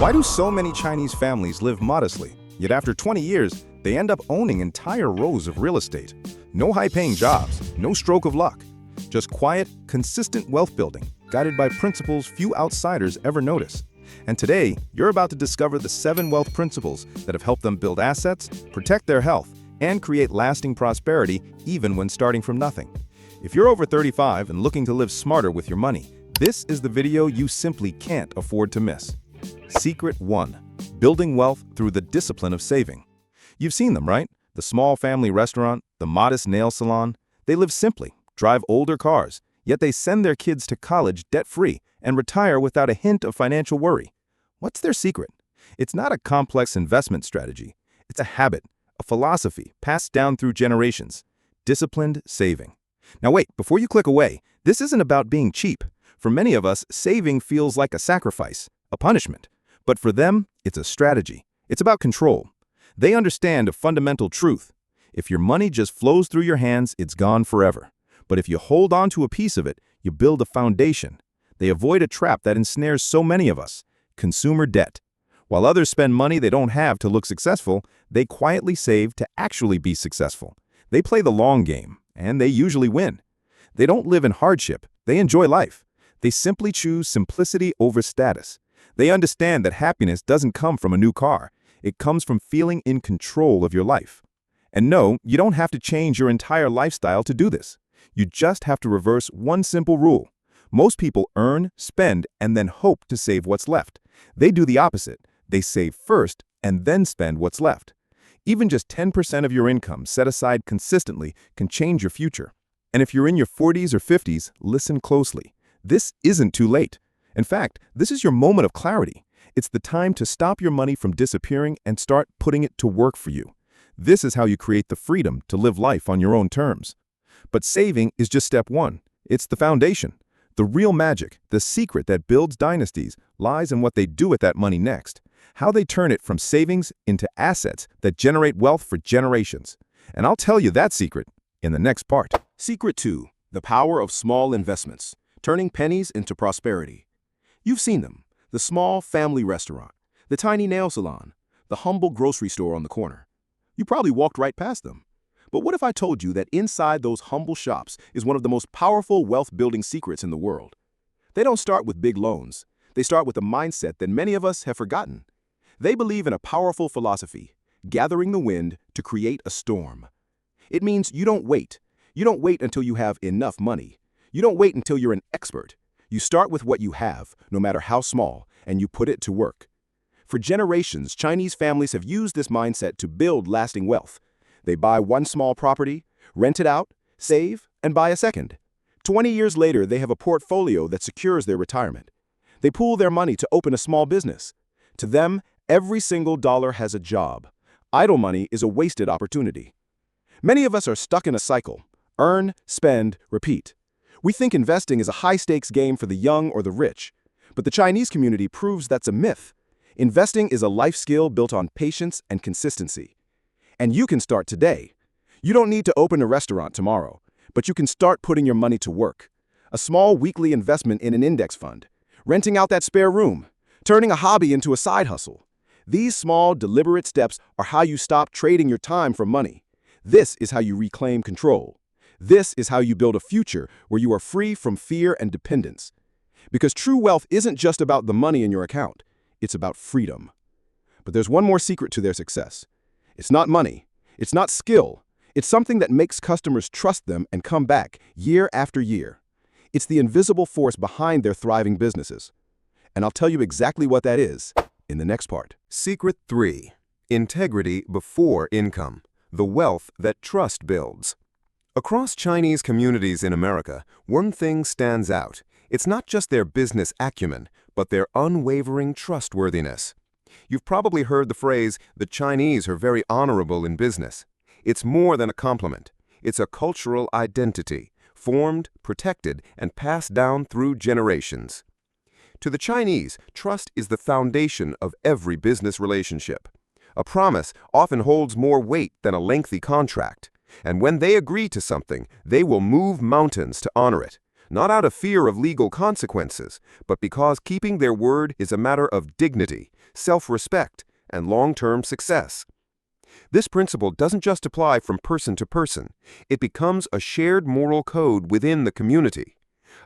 Why do so many Chinese families live modestly, yet after 20 years, they end up owning entire rows of real estate? No high-paying jobs, no stroke of luck. Just quiet, consistent wealth building, guided by principles few outsiders ever notice. And today, you're about to discover the 7 wealth principles that have helped them build assets, protect their health, and create lasting prosperity even when starting from nothing. If you're over 35 and looking to live smarter with your money, this is the video you simply can't afford to miss. Secret 1. Building wealth through the discipline of saving. You've seen them, right? The small family restaurant, the modest nail salon. They live simply, drive older cars, yet they send their kids to college debt-free and retire without a hint of financial worry. What's their secret? It's not a complex investment strategy. It's a habit, a philosophy passed down through generations. Disciplined saving. Now wait, before you click away, this isn't about being cheap. For many of us, saving feels like a sacrifice, a punishment. But for them, it's a strategy. It's about control. They understand a fundamental truth. If your money just flows through your hands, it's gone forever. But if you hold on to a piece of it, you build a foundation. They avoid a trap that ensnares so many of us: consumer debt. While others spend money they don't have to look successful, they quietly save to actually be successful. They play the long game, and they usually win. They don't live in hardship. They enjoy life. They simply choose simplicity over status. They understand that happiness doesn't come from a new car. It comes from feeling in control of your life. And no, you don't have to change your entire lifestyle to do this. You just have to reverse one simple rule. Most people earn, spend, and then hope to save what's left. They do the opposite. They save first and then spend what's left. Even just 10% of your income set aside consistently can change your future. And if you're in your 40s or 50s, listen closely. This isn't too late. In fact, this is your moment of clarity. It's the time to stop your money from disappearing and start putting it to work for you. This is how you create the freedom to live life on your own terms. But saving is just step 1. It's the foundation. The real magic, the secret that builds dynasties, lies in what they do with that money next. How they turn it from savings into assets that generate wealth for generations. And I'll tell you that secret in the next part. Secret 2. The power of small investments, turning pennies into prosperity. You've seen them: the small family restaurant, the tiny nail salon, the humble grocery store on the corner. You probably walked right past them. But what if I told you that inside those humble shops is one of the most powerful wealth-building secrets in the world? They don't start with big loans. They start with a mindset that many of us have forgotten. They believe in a powerful philosophy: gathering the wind to create a storm. It means you don't wait. You don't wait until you have enough money. You don't wait until you're an expert. You start with what you have, no matter how small, and you put it to work. For generations, Chinese families have used this mindset to build lasting wealth. They buy one small property, rent it out, save, and buy a second. 20 years later, they have a portfolio that secures their retirement. They pool their money to open a small business. To them, every single dollar has a job. Idle money is a wasted opportunity. Many of us are stuck in a cycle: earn, spend, repeat. We think investing is a high-stakes game for the young or the rich. But the Chinese community proves that's a myth. Investing is a life skill built on patience and consistency. And you can start today. You don't need to open a restaurant tomorrow, but you can start putting your money to work. A small weekly investment in an index fund, renting out that spare room, turning a hobby into a side hustle. These small, deliberate steps are how you stop trading your time for money. This is how you reclaim control. This is how you build a future where you are free from fear and dependence. Because true wealth isn't just about the money in your account. It's about freedom. But there's one more secret to their success. It's not money. It's not skill. It's something that makes customers trust them and come back year after year. It's the invisible force behind their thriving businesses. And I'll tell you exactly what that is in the next part. Secret 3. Integrity before income. The wealth that trust builds. Across Chinese communities in America, one thing stands out. It's not just their business acumen, but their unwavering trustworthiness. You've probably heard the phrase, "the Chinese are very honorable in business." It's more than a compliment. It's a cultural identity, formed, protected, and passed down through generations. To the Chinese, trust is the foundation of every business relationship. A promise often holds more weight than a lengthy contract. And when they agree to something, they will move mountains to honor it. not out of fear of legal consequences, but because keeping their word is a matter of dignity, self-respect, and long-term success. This principle doesn't just apply from person to person. It becomes a shared moral code within the community.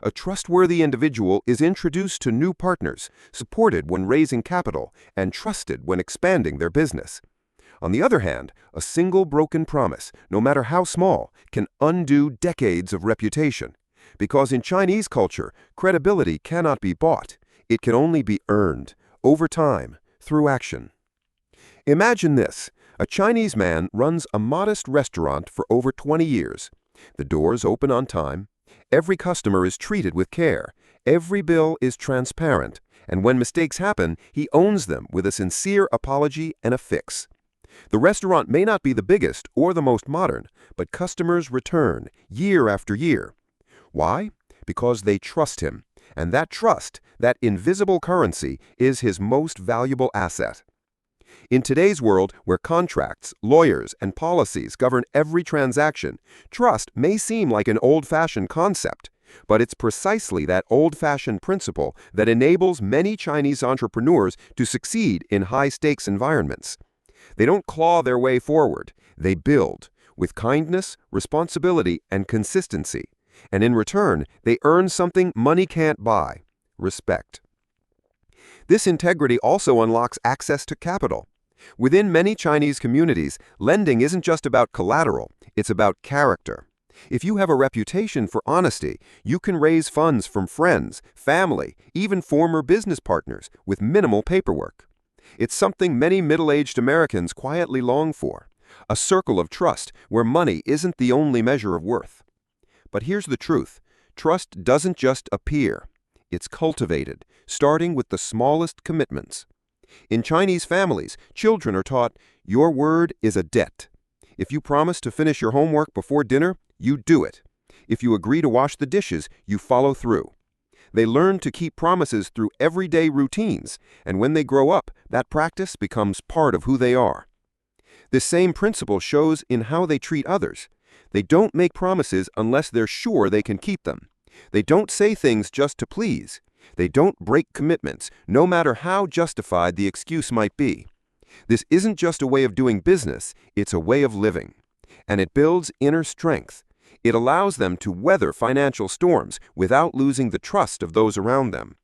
A trustworthy individual is introduced to new partners, supported when raising capital, and trusted when expanding their business. On the other hand, a single broken promise, no matter how small, can undo decades of reputation. Because in Chinese culture, credibility cannot be bought. It can only be earned, over time, through action. Imagine this. A Chinese man runs a modest restaurant for over 20 years. The doors open on time. Every customer is treated with care. Every bill is transparent. And when mistakes happen, he owns them with a sincere apology and a fix. The restaurant may not be the biggest or the most modern, but customers return year after year. Why? Because they trust him. And that trust, that invisible currency, is his most valuable asset. In today's world, where contracts, lawyers, and policies govern every transaction, trust may seem like an old-fashioned concept, but it's precisely that old-fashioned principle that enables many Chinese entrepreneurs to succeed in high-stakes environments. They don't claw their way forward. They build, with kindness, responsibility, and consistency. And in return, they earn something money can't buy: respect. This integrity also unlocks access to capital. Within many Chinese communities, lending isn't just about collateral, it's about character. If you have a reputation for honesty, you can raise funds from friends, family, even former business partners with minimal paperwork. It's something many middle-aged Americans quietly long for, a circle of trust where money isn't the only measure of worth. But here's the truth. Trust doesn't just appear. It's cultivated, starting with the smallest commitments. In Chinese families, children are taught, your word is a debt. If you promise to finish your homework before dinner, you do it. If you agree to wash the dishes, you follow through. They learn to keep promises through everyday routines, and when they grow up, that practice becomes part of who they are. This same principle shows in how they treat others. They don't make promises unless they're sure they can keep them. They don't say things just to please. They don't break commitments, no matter how justified the excuse might be. This isn't just a way of doing business, it's a way of living. And it builds inner strength. It allows them to weather financial storms without losing the trust of those around them.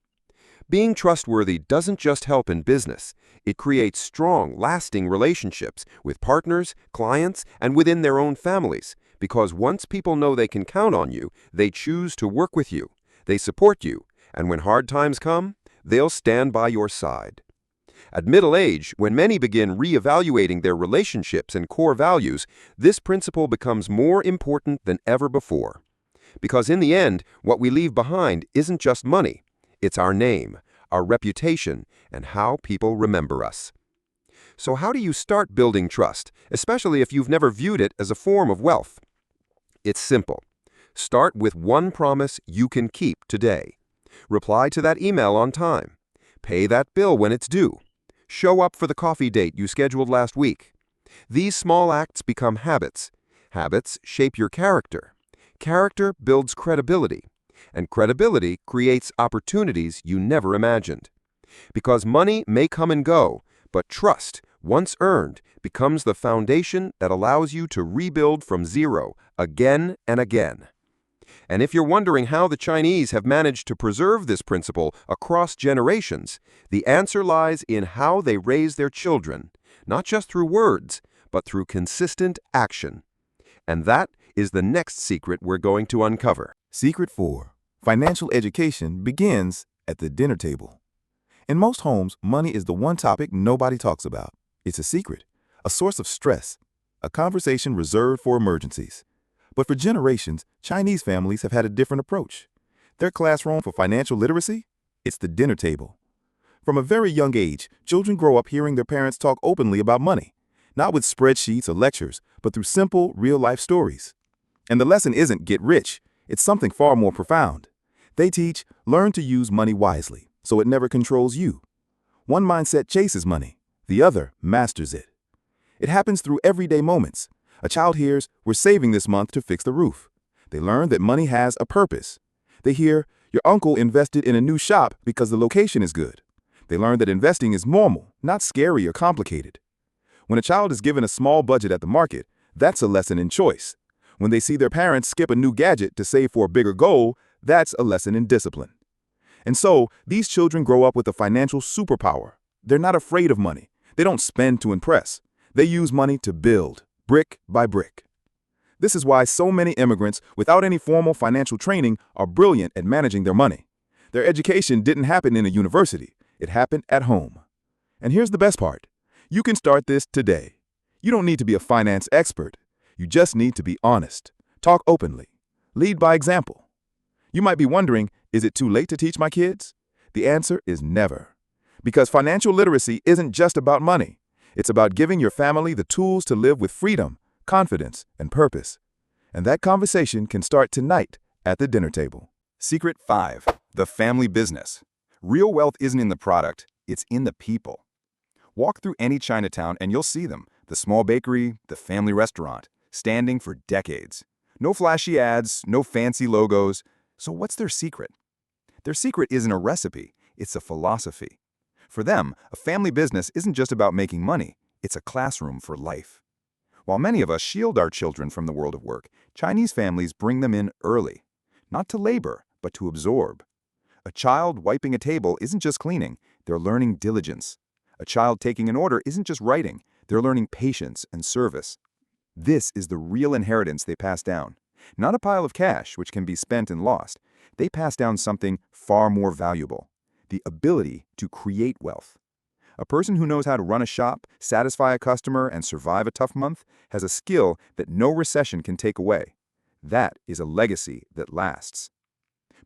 Being trustworthy doesn't just help in business. It creates strong, lasting relationships with partners, clients, and within their own families. Because once people know they can count on you, they choose to work with you. They support you. And when hard times come, they'll stand by your side. At middle age, when many begin re-evaluating their relationships and core values, this principle becomes more important than ever before. Because in the end, what we leave behind isn't just money. It's our name, our reputation, and how people remember us. So how do you start building trust, especially if you've never viewed it as a form of wealth? It's simple. Start with one promise you can keep today. Reply to that email on time. Pay that bill when it's due. Show up for the coffee date you scheduled last week. These small acts become habits. Habits shape your character. Character builds credibility. And credibility creates opportunities you never imagined. Because money may come and go, but trust, once earned, becomes the foundation that allows you to rebuild from zero again and again. And if you're wondering how the Chinese have managed to preserve this principle across generations, the answer lies in how they raise their children, not just through words, but through consistent action. And that is the next secret we're going to uncover. Secret 4. Financial education begins at the dinner table. In most homes, money is the one topic nobody talks about. It's a secret, a source of stress, a conversation reserved for emergencies. But for generations, Chinese families have had a different approach. Their classroom for financial literacy? It's the dinner table. From a very young age, children grow up hearing their parents talk openly about money, not with spreadsheets or lectures, but through simple, real-life stories. And the lesson isn't get rich, it's something far more profound. They teach, learn to use money wisely, so it never controls you. One mindset chases money, the other masters it. It happens through everyday moments. A child hears, we're saving this month to fix the roof. They learn that money has a purpose. They hear, your uncle invested in a new shop because the location is good. They learn that investing is normal, not scary or complicated. When a child is given a small budget at the market, that's a lesson in choice. When they see their parents skip a new gadget to save for a bigger goal, that's a lesson in discipline. And so, these children grow up with a financial superpower. They're not afraid of money. They don't spend to impress. They use money to build, brick by brick. This is why so many immigrants without any formal financial training are brilliant at managing their money. Their education didn't happen in a university. It happened at home. And here's the best part. You can start this today. You don't need to be a finance expert. You just need to be honest. Talk openly. Lead by example. You might be wondering, is it too late to teach my kids? The answer is never. Because financial literacy isn't just about money. It's about giving your family the tools to live with freedom, confidence, and purpose. And that conversation can start tonight at the dinner table. Secret 5. The family business. Real wealth isn't in the product, it's in the people. Walk through any Chinatown and you'll see them. The small bakery, the family restaurant, standing for decades. No flashy ads, no fancy logos. So what's their secret? Their secret isn't a recipe, it's a philosophy. For them, a family business isn't just about making money, it's a classroom for life. While many of us shield our children from the world of work, Chinese families bring them in early. Not to labor, but to absorb. A child wiping a table isn't just cleaning, they're learning diligence. A child taking an order isn't just writing, they're learning patience and service. This is the real inheritance they pass down. Not a pile of cash, which can be spent and lost. They pass down something far more valuable: the ability to create wealth. A person who knows how to run a shop, satisfy a customer, and survive a tough month has a skill that no recession can take away. That is a legacy that lasts.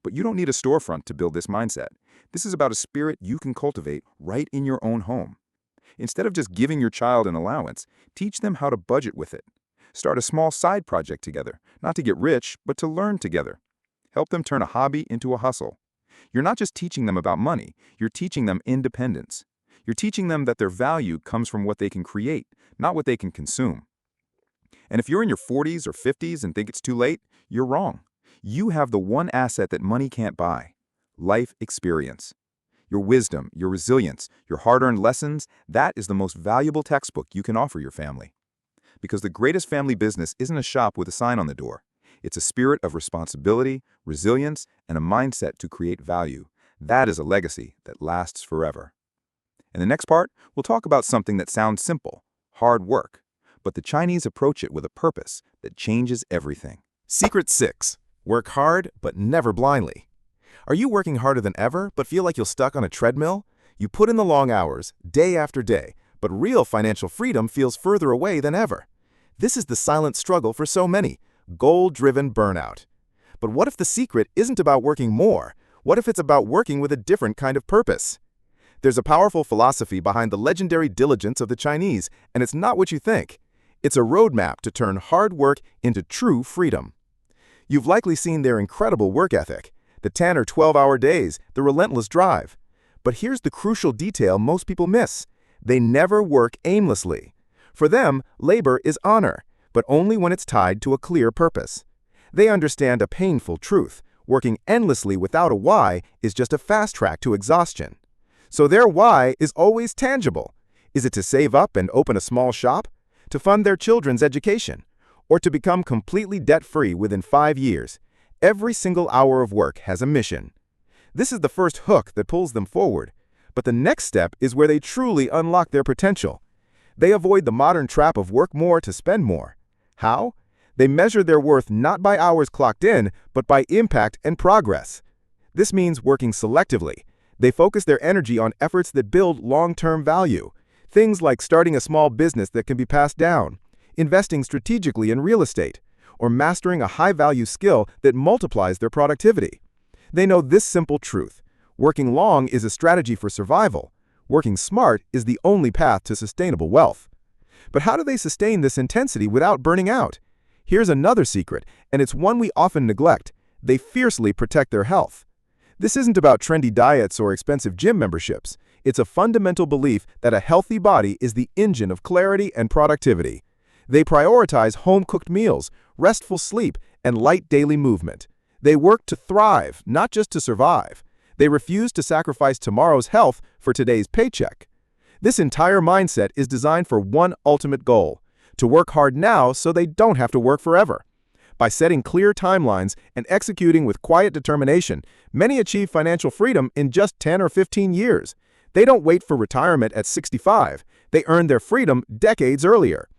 But you don't need a storefront to build this mindset. This is about a spirit you can cultivate right in your own home. Instead of just giving your child an allowance, teach them how to budget with it. Start a small side project together, not to get rich, but to learn together. Help them turn a hobby into a hustle. You're not just teaching them about money, you're teaching them independence. You're teaching them that their value comes from what they can create, not what they can consume. And if you're in your 40s or 50s and think it's too late, you're wrong. You have the one asset that money can't buy: life experience. Your wisdom, your resilience, your hard-earned lessons, that is the most valuable textbook you can offer your family. Because the greatest family business isn't a shop with a sign on the door. It's a spirit of responsibility, resilience, and a mindset to create value. That is a legacy that lasts forever. In the next part, we'll talk about something that sounds simple: hard work. But the Chinese approach it with a purpose that changes everything. Secret 6. Work hard, but never blindly. Are you working harder than ever, but feel like you're stuck on a treadmill? You put in the long hours, day after day, but real financial freedom feels further away than ever. This is the silent struggle for so many: goal-driven burnout. But what if the secret isn't about working more? What if it's about working with a different kind of purpose? There's a powerful philosophy behind the legendary diligence of the Chinese, and it's not what you think. It's a roadmap to turn hard work into true freedom. You've likely seen their incredible work ethic, the 10 or 12-hour days, the relentless drive. But here's the crucial detail most people miss: they never work aimlessly. For them, labor is honor, but only when it's tied to a clear purpose. They understand a painful truth: working endlessly without a why is just a fast track to exhaustion. So their why is always tangible. Is it to save up and open a small shop? To fund their children's education? Or to become completely debt-free within 5 years? Every single hour of work has a mission. This is the first hook that pulls them forward. But the next step is where they truly unlock their potential. They avoid the modern trap of work more to spend more. How? They measure their worth not by hours clocked in, but by impact and progress. This means working selectively. They focus their energy on efforts that build long-term value. Things like starting a small business that can be passed down, investing strategically in real estate, or mastering a high-value skill that multiplies their productivity. They know this simple truth: working long is a strategy for survival. Working smart is the only path to sustainable wealth. But how do they sustain this intensity without burning out? Here's another secret, and it's one we often neglect: they fiercely protect their health. This isn't about trendy diets or expensive gym memberships. It's a fundamental belief that a healthy body is the engine of clarity and productivity. They prioritize home-cooked meals, restful sleep, and light daily movement. They work to thrive, not just to survive. They refuse to sacrifice tomorrow's health for today's paycheck. This entire mindset is designed for one ultimate goal: to work hard now so they don't have to work forever. By setting clear timelines and executing with quiet determination, many achieve financial freedom in just 10 or 15 years. They don't wait for retirement at 65. They earn their freedom decades earlier.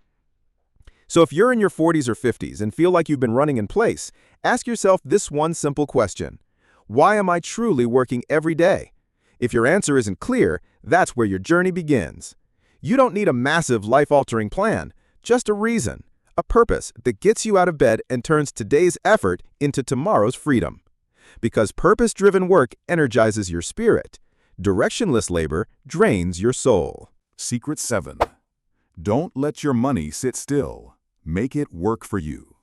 So if you're in your 40s or 50s and feel like you've been running in place, ask yourself this one simple question: why am I truly working every day? If your answer isn't clear, that's where your journey begins. You don't need a massive life-altering plan, just a reason, a purpose that gets you out of bed and turns today's effort into tomorrow's freedom. Because purpose-driven work energizes your spirit. Directionless labor drains your soul. Secret 7. Don't let your money sit still. Make it work for you.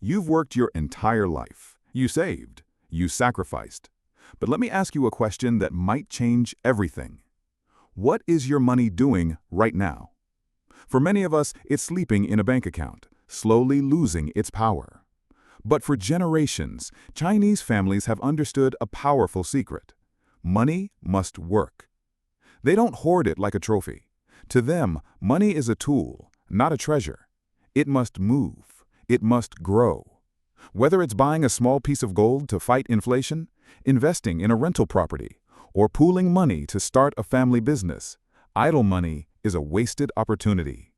You've worked your entire life. You saved. You sacrificed. But let me ask you a question that might change everything. What is your money doing right now? For many of us, it's sleeping in a bank account, slowly losing its power. But for generations, Chinese families have understood a powerful secret. Money must work. They don't hoard it like a trophy. To them, money is a tool, not a treasure. It must move. It must grow. Whether it's buying a small piece of gold to fight inflation, investing in a rental property, or pooling money to start a family business, idle money is a wasted opportunity.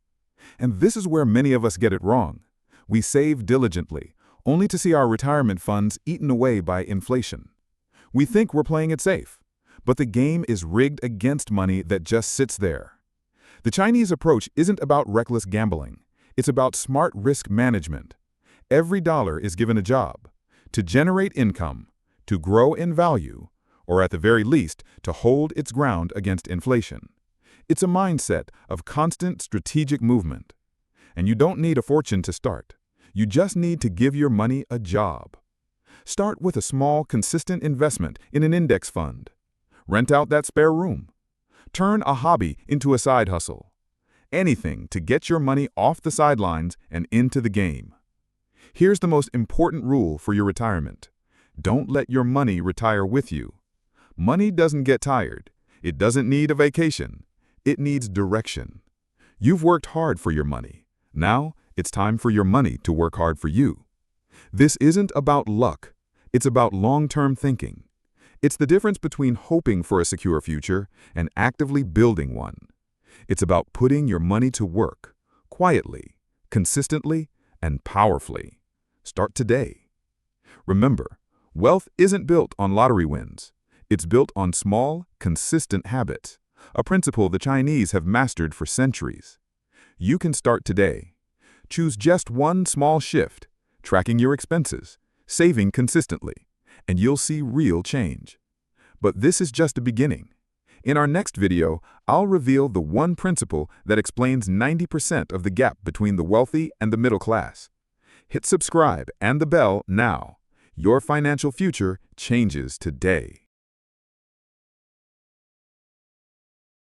And this is where many of us get it wrong. We save diligently, only to see our retirement funds eaten away by inflation. We think we're playing it safe, but the game is rigged against money that just sits there. The Chinese approach isn't about reckless gambling. It's about smart risk management. Every dollar is given a job: to generate income, to grow in value, or at the very least, to hold its ground against inflation. It's a mindset of constant strategic movement. And you don't need a fortune to start. You just need to give your money a job. Start with a small, consistent investment in an index fund. Rent out that spare room. Turn a hobby into a side hustle. Anything to get your money off the sidelines and into the game. Here's the most important rule for your retirement. Don't let your money retire with you. Money doesn't get tired. It doesn't need a vacation. It needs direction. You've worked hard for your money. Now, it's time for your money to work hard for you. This isn't about luck. It's about long-term thinking. It's the difference between hoping for a secure future and actively building one. It's about putting your money to work, quietly, consistently, and powerfully. Start today. Remember, wealth isn't built on lottery wins. It's built on small, consistent habits, a principle the Chinese have mastered for centuries. You can start today. Choose just one small shift, tracking your expenses, saving consistently, and you'll see real change. But this is just a beginning. In our next video, I'll reveal the one principle that explains 90% of the gap between the wealthy and the middle class. Hit subscribe and the bell now. Your financial future changes today.